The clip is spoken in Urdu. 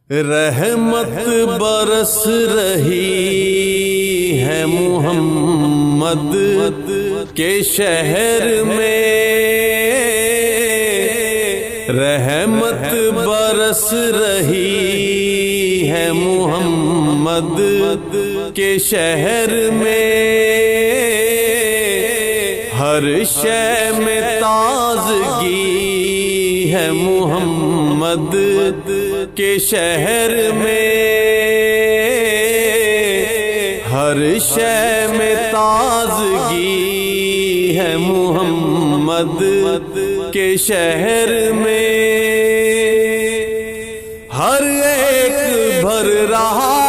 رحمت برس رہی ہے محمد کے شہر میں، رحمت برس رہی ہے محمد کے شہر میں، ہر شے میں تازگی ہے محمد کے شہر میں، ہر شے میں تازگی ہے محمد کے شہر میں، ہر ایک بھر رہا